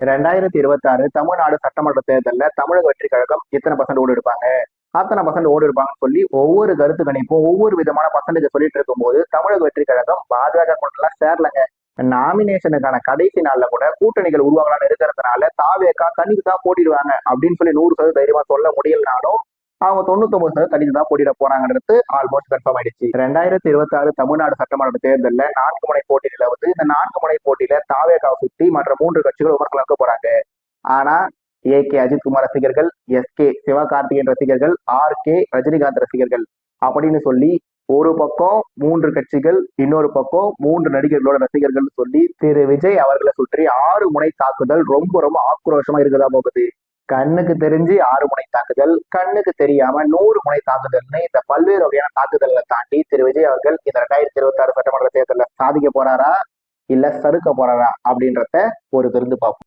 2026 தமிழ்நாடு சட்டமன்ற தேர்தலில் தமிழக வெற்றி கழகம் இத்தனை பர்சன்ட் ஓடு எடுப்பாங்க, அத்தனை பர்சன்ட் ஓடு எடுப்பாங்கன்னு சொல்லி ஒவ்வொரு கருத்து கணிப்பும் ஒவ்வொரு விதமான பர்சன்டேஜ் சொல்லிட்டு இருக்கும்போது தமிழக வெற்றி கழகம் பாஜக கொண்டெல்லாம் சேரலங்க. நாமினேஷனுக்கான கடைசி நாள்ல கூட கூட்டணிகள் உருவாகலான்னு இருக்கிறதுனால தாவேக்கா தனிக்கு தான் போட்டிடுவாங்க அப்படின்னு சொல்லி 100% தைரியமா சொல்ல முடியலனாலும் அவங்க 99% தனித்து தான் போட்டிட போறாங்கன்றது ஆல்மோஸ்ட் கன்ஃபார்ம் ஆயிடுச்சு. 2026 தமிழ்நாடு சட்டமன்ற தேர்தலில் 4 முனை போட்டியில இந்த 4 முனை போட்டியில தாவேக்காவை சுத்தி மற்ற 3 கட்சிகள் விமர்சனம் வைக்க போறாங்க. ஆனா ஏகே அஜித்குமார் ரசிகர்கள், எஸ்கே சிவகார்த்திகேயன் ரசிகர்கள், ஆர்கே ரஜினிகாந்த் ரசிகர்கள் அப்படின்னு சொல்லி ஒரு பக்கம் 3 கட்சிகள், இன்னொரு பக்கம் 3 நடிகர்களோட ரசிகர்கள் சொல்லி திரு விஜய் அவர்களை சுற்றி 6 முனை தாக்குதல் ரொம்ப ரொம்ப ஆக்ரோஷமா இருக்குதா போகுது. கண்ணுக்கு தெரிஞ்சு 6 முனை தாக்குதல், கண்ணுக்கு தெரியாம 100 முனை தாக்குதல்னு இந்த பல்வேறு வகையான தாக்குதல்களை தாண்டி திரு விஜய் அவர்கள் இந்த 2026 சட்டமன்ற தேர்தலில் சாதிக்க போறாரா இல்ல சறுக்க போறாரா அப்படின்றத ஒரு திருந்து பார்ப்போம்.